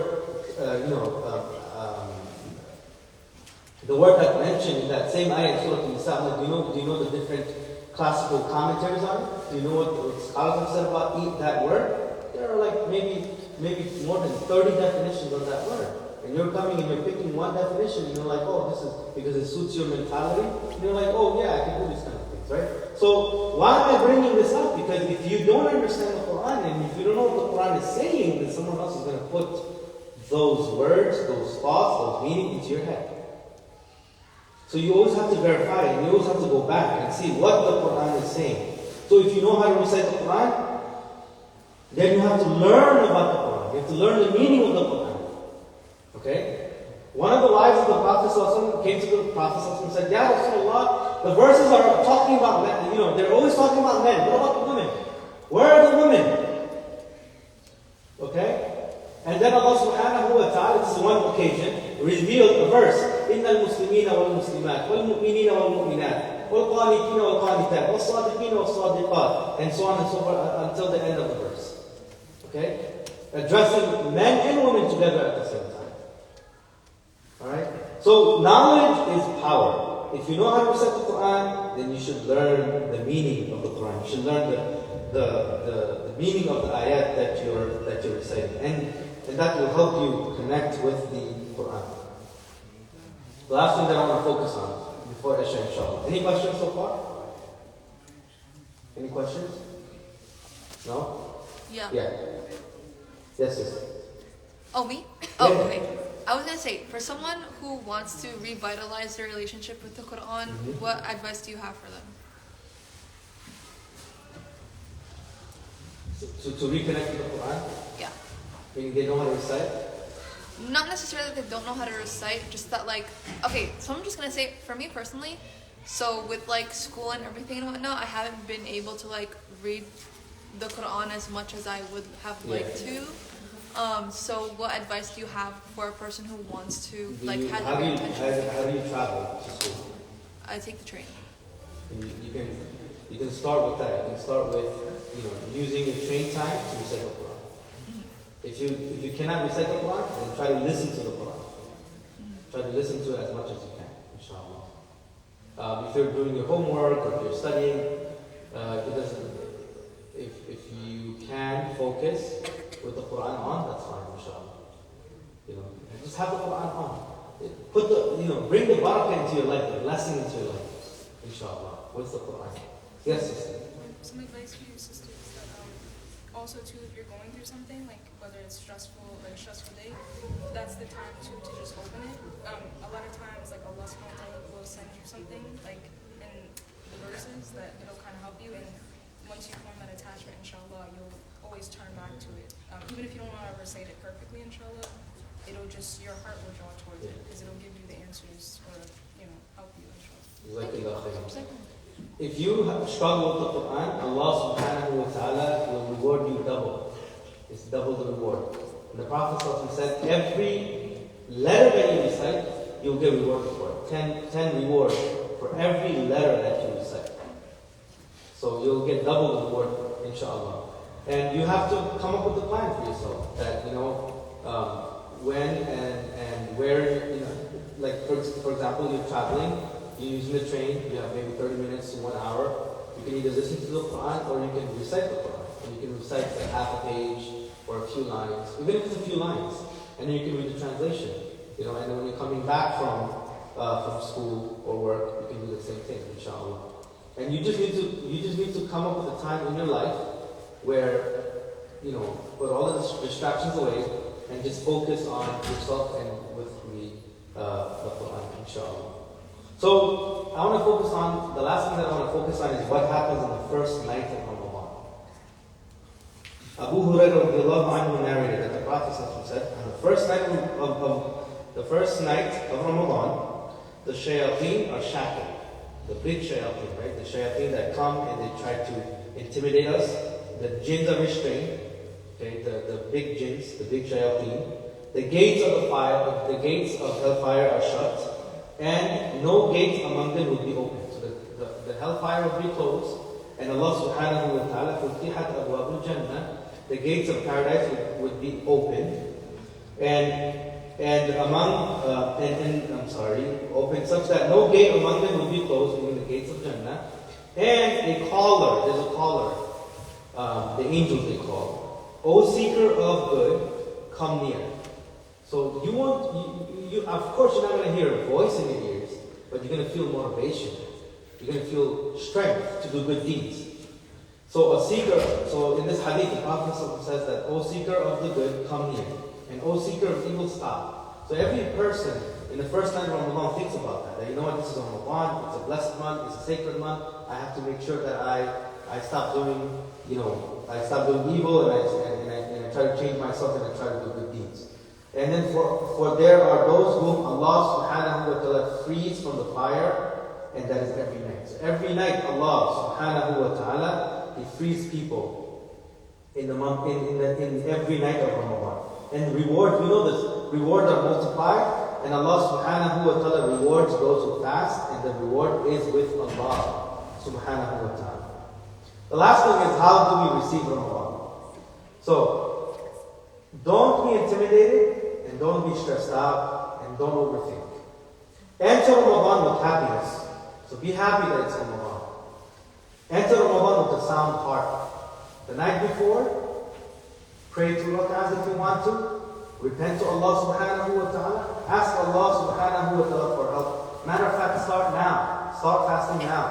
the word that mentioned in that same ayah in Surah An-Nisa? Do you know the different classical commentaries on it? Do you know what the scholars have said about that word? There are like maybe more than 30 definitions of that word. And you're coming and you're picking one definition and you're like, this is because it suits your mentality. And you're like, I can do these kind of things, right? So why am I bringing this up? Because if you don't understand the Quran and if you don't know what the Quran is saying, then someone else is going to put those words, those thoughts, those meanings into your head. So you always have to verify it, and you always have to go back and see what the Quran is saying. So if you know how to recite the Quran, then you have to learn about the Quran. You have to learn the meaning of the Quran. Okay? One of the wives of the Prophet ﷺ came to the Prophet ﷺ and said, Ya Rasulullah, the verses are talking about men. They're always talking about men. What about the women? Where are the women? Okay? And then Allah subhanahu wa ta'ala, this is one occasion, revealed a verse. إِنَّ الْمُسْلِمِينَ وَالْمُسْلِمَاتِ وَالْمُؤْمِنِينَ وَالْمُؤْمِنَاتِ وَالْقَانِتِينَ وَالْقَانِتَاتِ وَالصَّادِقِينَ وَالصَّادِقَاتِ, and so on and so forth until the end of the verse. Okay? Addressing men and women together at the same time. Alright? So knowledge is power. If you know how to recite the Quran, then you should learn the meaning of the Quran. You should learn the meaning of the ayat that you're reciting. And that will help you connect with the Quran. The last thing that I want to focus on before Isha, inshallah. Any questions so far? Any questions? No? Yeah. Yeah. Yes. Oh, me? Oh, okay. I was gonna say, for someone who wants to revitalize their relationship with the Quran, what advice do you have for them? To reconnect with the Quran? Yeah. Meaning they know how to recite? Not necessarily that they don't know how to recite, just that like, okay, so I'm just gonna say, for me personally, so with like school and everything and whatnot, I haven't been able to like read the Quran as much as I would have liked to. So what advice do you have for a person who wants to like have how the do you, intention? how do you travel to school? I take the train. You can start with that. You can start with using your train time to recite the Quran. If you cannot recite the Quran, then try to listen to the Quran. Try to listen to it as much as you can, inshallah. If you're doing your homework or if you're studying, it doesn't. If you can focus with the Quran on, that's fine, inshallah. Just have the Quran on. Put bring the barakah into your life, the blessing into your life, inshallah. With the Quran. Yes, sister. Some advice for you, sisters, that also too, if you're going through something, like whether it's stressful day, that's the time to just open it. A lot of times, like Allah subhanahu wa ta'ala will send you something, like in the verses, that it'll kind of help you, and once you form that attachment, inshallah, you'll always turn back to it. Even if you don't want to recite it perfectly, inshallah, your heart will draw towards it, because it'll give you the answers, or, help you, inshallah. If you struggle with the Quran, Allah subhanahu wa ta'ala will reward you double. It's double the reward. And the Prophet said, every letter that you recite, you'll get rewarded for it. 10 rewards for every letter that you recite. So you'll get double the reward, inshallah. And you have to come up with a plan for yourself. That, when and where, like for example, you're traveling, you're using the train, you have maybe 30 minutes to 1 hour. You can either listen to the Quran or you can recite the Quran. And you can recite like half a page or a few lines, even if it's a few lines. And then you can read the translation. And then when you're coming back from school or work, you can do the same thing, inshallah. And you just need to come up with a time in your life where, put all the distractions away and just focus on yourself and with the Quran, inshallah. So, I want to focus on, the last thing that I want to focus on is what happens on the first night of Ramadan. Abu Hurairah radiallahu anhu narrated that the Prophet said, on the first night of Ramadan, the shayateen are shackled. The big shayateen, right? The shayateen that come and they try to intimidate us. The jinns are restrained. Okay, the big jinns, the big shayateen. The gates of hellfire are shut. And no gate among them would be open. So the hellfire would be closed. And Allah subhanahu wa ta'ala, فُتِحَتْ أَبْوَابُ الْجَنَّةِ, the gates of paradise would be open. Open such that no gate among them would be closed, meaning the gates of Jannah. And there's a caller, the angels they call. O seeker of good, come near. So of course you're not going to hear a voice in your ears, but you're going to feel motivation. You're going to feel strength to do good deeds. So in this hadith, the Prophet says that, O seeker of the good, come near. And O seeker of evil, stop. So every person in the first night of Ramadan thinks about that. That this is Ramadan, it's a blessed month, it's a sacred month. I have to make sure that I stop doing, evil and I try to change myself and I try to do good deeds. And then for there are those whom Allah subhanahu wa ta'ala frees from the fire, and that is every night. So every night Allah subhanahu wa ta'ala, He frees people in every night of Ramadan. And the rewards, we know this, rewards are multiplied, and Allah subhanahu wa ta'ala rewards those who fast, and the reward is with Allah subhanahu wa ta'ala. The last thing is, how do we receive Ramadan? So, don't be intimidated, and don't be stressed out, and don't overthink. Enter Ramadan with happiness. So be happy that it's Ramadan. Enter Ramadan with a sound heart. The night before, pray 2 rak'ahs if you want to. Repent to Allah subhanahu wa ta'ala. Ask Allah subhanahu wa ta'ala for help. Matter of fact, start now. Start fasting now.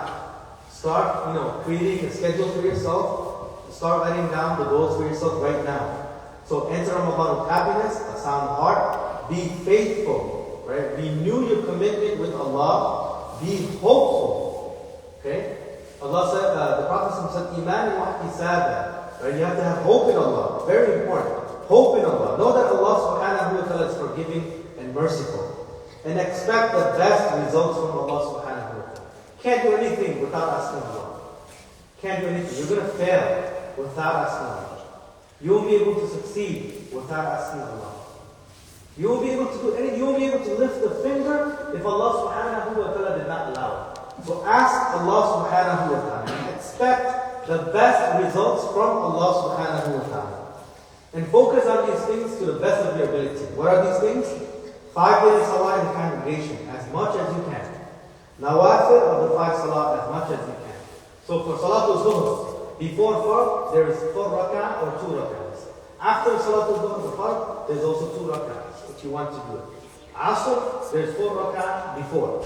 Start, creating a schedule for yourself. Start writing down the goals for yourself right now. So enter Ramadan with happiness, a sound heart, Be faithful, right? Renew your commitment with Allah. Be hopeful, okay? Allah said, the Prophet said, Iman wa ihtisaba, right? You have to have hope in Allah. Very important. Hope in Allah. Know that Allah subhanahu wa ta'ala is forgiving and merciful. And expect the best results from Allah subhanahu wa ta'ala. Can't do anything without asking Allah. Can't do anything. You're going to fail without asking Allah. You won't be able to succeed without asking Allah. You won't be able to do anything. You won't be able to lift a finger if Allah subhanahu wa ta'ala did not allow it. So ask Allah subhanahu wa ta'ala and expect the best results from Allah subhanahu wa ta'ala. And focus on these things to the best of your ability. What are these things? 5 daily salah in congregation, as much as you can. Nawafil of the 5 salah, as much as you can. So for Salatul Zuhr, before Fard, there is 4 rak'ah or 2 rak'ahs. After Salatul Zuhr, the Fard, there's also 2 rak'ahs, if you want to do it. Asr, there's 4 rak'ah before.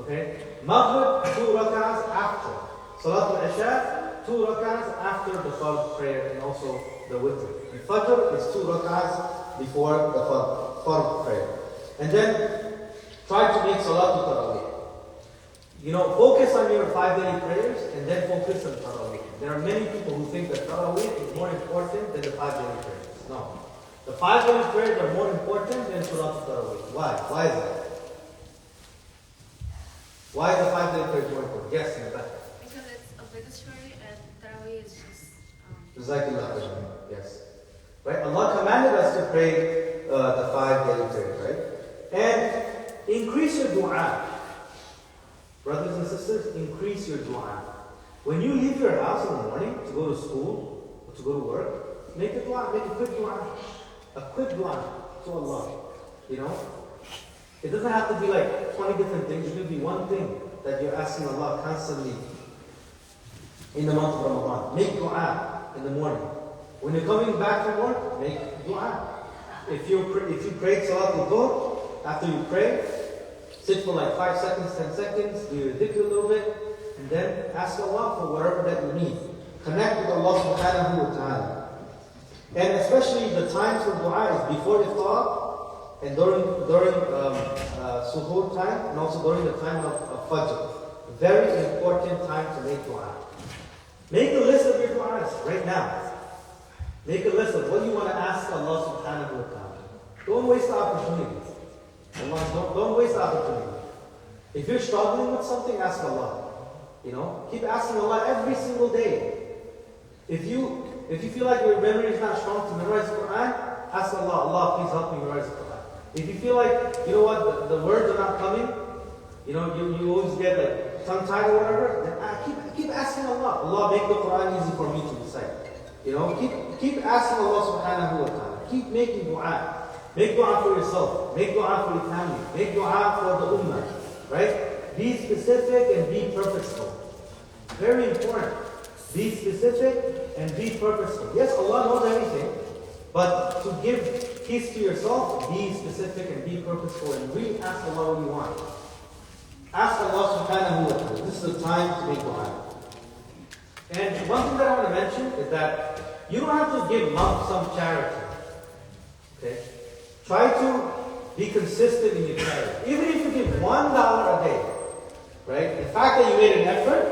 Okay? Maghrib, 2 rak'ahs after. Salatul Isha, 2 rak'ahs after the Fard prayer and also the witr. The Fajr is 2 rak'ahs before the Fard prayer. And then try to make Salatul Tarawih. Focus on your 5 daily prayers and then focus on Tarawih. There are many people who think that Tarawih is more important than the 5 daily prayers. No. The 5 daily prayers are more important than Salatul Tarawih. Why? Why is that? Why is the 5 daily prayers more important? Yes, in the back. Because it's obligatory and Tarawih is just... Jazakallah khairan. Yes. Right? Allah commanded us to pray the 5 daily prayers, right? And increase your dua. Brothers and sisters, increase your dua. When you leave your house in the morning to go to school or to go to work, make a dua, make a quick dua. A quick dua to Allah. It doesn't have to be like 20 different things. It could be one thing that you're asking Allah constantly in the month of Ramadan. Make dua in the morning. When you're coming back from work, make dua. If you prayed Salatul Dhuhr, after you pray, sit for like 5 seconds, 10 seconds, do your dhikr a little bit, and then ask Allah for whatever that you need. Connect with Allah subhanahu wa ta'ala. And especially the times for dua is before iftar and during suhoor time and also during the time of fajr. Very important time to make dua. Make a list of your du'as right now. Make a list of what you want to ask Allah subhanahu wa ta'ala. Don't waste the opportunity. Don't waste the opportunity. If you're struggling with something, ask Allah. Keep asking Allah every single day. If you feel like your memory is not strong to memorize the Quran, ask Allah, Allah, please help me memorize the Quran. If you feel like, the words are not coming, you always get like tongue-tied or whatever, then keep asking Allah. Allah, make the Quran easy for me to recite. Keep asking Allah subhanahu wa ta'ala. Keep making dua. Make dua for yourself. Make dua for your family. Make dua for the ummah. Right? Be specific and be purposeful. Very important. Be specific and be purposeful. Yes, Allah knows everything. But to give peace to yourself, be specific and be purposeful and really ask Allah what you want. Ask Allah subhanahu wa ta'ala. This is the time to make dua. And one thing that I want to mention is that you don't have to give lump sum charity. Okay? Try to be consistent in your charity. Even if you give $1 a day, right? The fact that you made an effort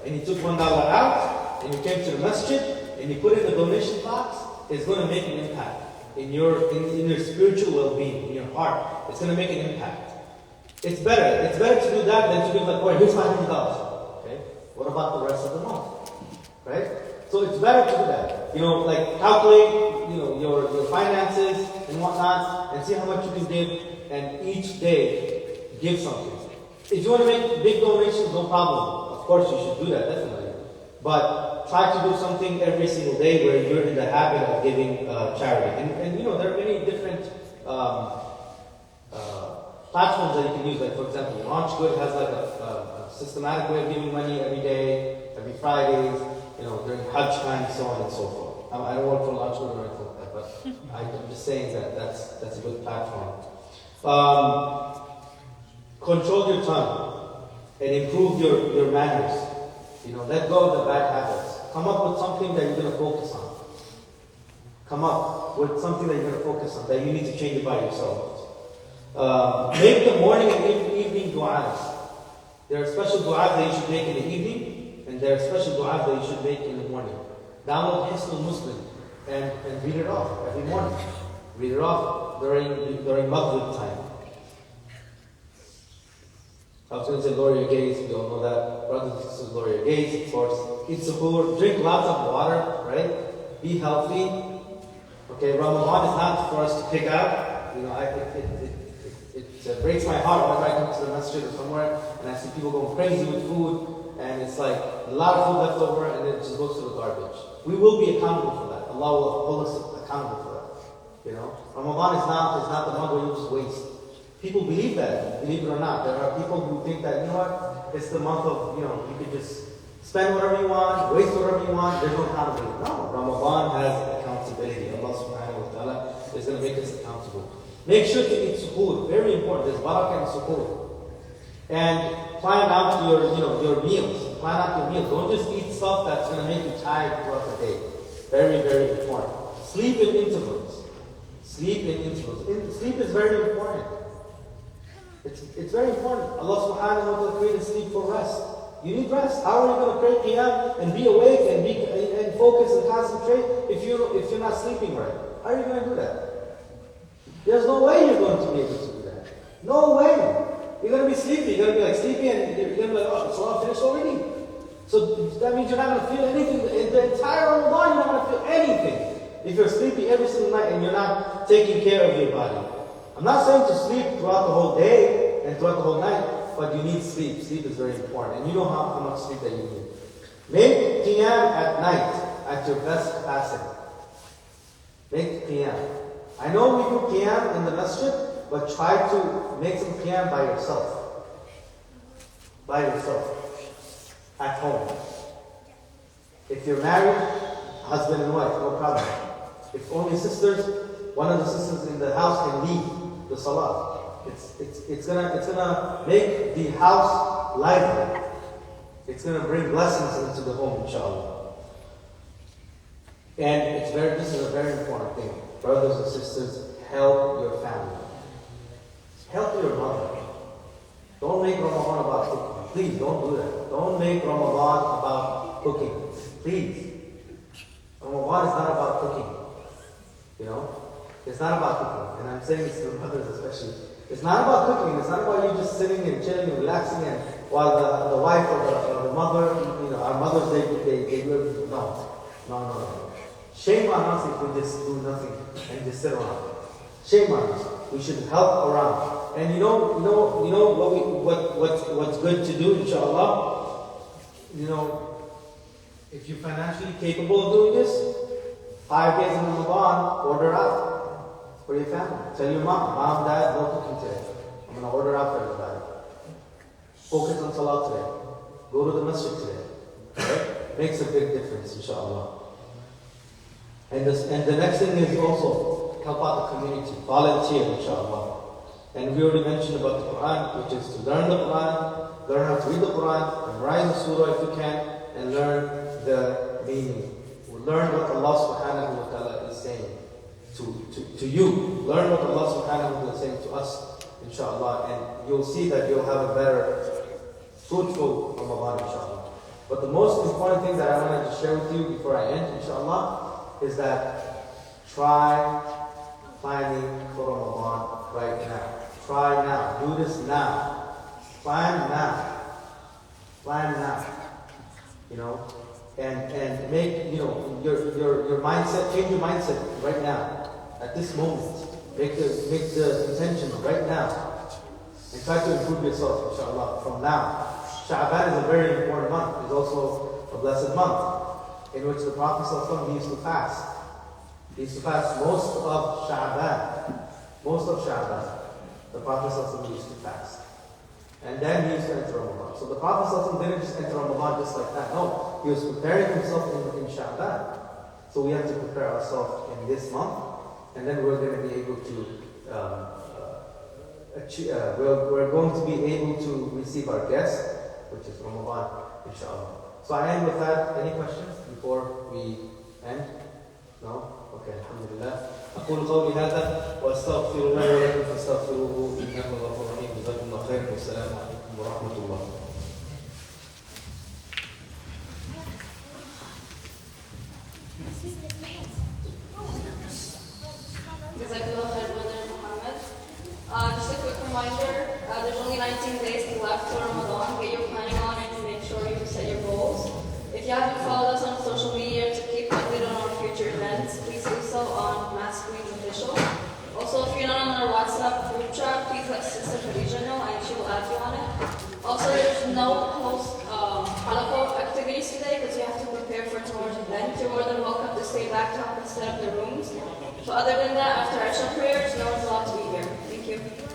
and you took $1 out and you came to the masjid and you put it in the donation box is going to make an impact in your spiritual well-being, in your heart. It's going to make an impact. It's better to do that than to give like, well, here's $500. Okay? What about the rest of the month? Right? So it's better to do that. Like calculate, your finances and whatnot, and see how much you can give, and each day give something. If you want to make big donations, no problem. Of course, you should do that, definitely. But try to do something every single day where you're in the habit of giving charity. And there are many different platforms that you can use. Like for example, Launch Good has like a systematic way of giving money every day, every Fridays. During Hajj time, so on and so forth. I don't work for Launch Good or anything like that, but I'm just saying that that's a good platform. Control your tongue and improve your manners. Let go of the bad habits. Come up with something that you're going to focus on. Come up with something that you're going to focus on, that you need to change it by yourself. Make the morning and evening du'as. There are special du'as that you should make in the evening, and there are special du'as that you should make in the morning. Download Hisnul Muslim and read it off every morning. Read it off during Maghrib time. I was going to say lower your gaze, we all know that. Brothers and sisters, lower your gaze, of course. Eat suhoor, drink lots of water, right? Be healthy. Okay, Ramadan is not for us to pick out. You know, it breaks my heart whenever I come to the masjid or somewhere and I see people going crazy with food and it's like a lot of food left over and it just goes to the garbage. We will be accountable for that. Allah will hold us accountable for that. You know, Ramadan is not the month where you just waste. People believe that, believe it or not. There are people who think that, you know what, it's the month of, you know, you can just spend whatever you want, waste whatever you want, there's no accountability. No, Ramadan has accountability. Allah subhanahu wa ta'ala is going to make us accountable. Make sure to eat suhoor, very important. There's barakah in suhoor. And plan out your meals. Plan out your meals. Don't just eat stuff that's going to make you tired throughout the day. Very, very important. Sleep in intervals. Sleep in intervals. Sleep is very important. It's very important. Allah subhanahu wa ta'ala created sleep for rest. You need rest. How are you going to pray qiyam and be awake and focus and concentrate if you're not sleeping right? How are you going to do that? There's no way you're going to be able to do that. No way. You're going to be sleepy. You're going to be like sleepy and you're going to be like, oh, it's all finished already. So that means you're not going to feel anything. The entire Ramadan, you're not going to feel anything. If you're sleepy every single night and you're not taking care of your body. I'm not saying to sleep throughout the whole day and throughout the whole night, but you need sleep. Sleep is very important. And you know how much sleep that you need. Make qiyam at night at your best capacity. Make qiyam. I know we do qiyam in the masjid, but try to make some qiyam by yourself. By yourself. At home. If you're married, husband and wife, no problem. If only sisters, one of the sisters in the house can lead the salah. It's gonna make the house lively. It's gonna bring blessings into the home, inshallah. And this is a very important thing. Brothers and sisters, help your family. Help your mother. Don't make Ramadan about cooking. Please don't do that. Don't make Ramadan about cooking. Please. Ramadan is not about cooking. You know? It's not about cooking. And I'm saying this to mothers especially. It's not about cooking. It's not about you just sitting and chilling and relaxing and while the wife or the mother, you know, our mothers, they live. No. Shame on us if we just do nothing and just sit around. Shame on us. We should help around. And you know what's good to do, inshallah. You know, if you're financially capable of doing this, 5 days in Ramadan, order out for your family. Tell your mom, dad, no cooking today. I'm going to order out for everybody. Focus on salah today. Go to the masjid today. Right? Makes a big difference, inshallah. And the next thing is also help out the community. Volunteer, inshallah. And we already mentioned about the Quran, which is to learn the Quran, learn how to read the Quran, memorize the surah if you can, and learn the meaning. Learn what Allah subhanahu wa ta'ala is saying to you. Learn what Allah subhanahu wa ta'ala is saying to us, inshallah, and you'll see that you'll have a better, fruitful Ramadan, inshallah. But the most important thing that I wanted to share with you before I end, inshallah, is that try planning for Ramadan right now. Try now. Do this now. Plan now. Plan now. You know? And make, you know, your mindset, change your mindset right now, at this moment. Make the intention right now. And try to improve yourself, inshallah, from now. Sha'ban is a very important month. It's also a blessed month, in which the Prophet ﷺ used to fast. He used to fast most of Sha'ban. The Prophet ﷺ used to fast. And then he used to enter Ramadan. So the Prophet ﷺ didn't just enter Ramadan just like that. No, he was preparing himself in Sha'ban. So we have to prepare ourselves in this month, and then we're going to be able to we're going to be able to receive our guest, which is Ramadan, inshallah. So I end with that. Any questions before we end? No? اوكي الحمد لله. اقول قولي هذا واستغفر الله ولكم فاستغفروه انه غفور رحيم. جزاكم الله خير والسلام عليكم ورحمه الله. Jazakallah khair, brother Mohammed. Just a quick reminder, there's only 19 days left to Ramadan. Get your planning on and make sure you set your goals. If you haven't followed us on social media to keep updated on our future events, please do so on Mass Queens Official. Also, if you're not on our WhatsApp group chat, please let Sister Khadija know and she will add you on it. Also, there's no Halaqa activities today because you have to prepare for tomorrow's event. You're more than welcome to stay back to help us set up the rooms. But other than that, after Isha prayers, no one's allowed to be here. Thank you.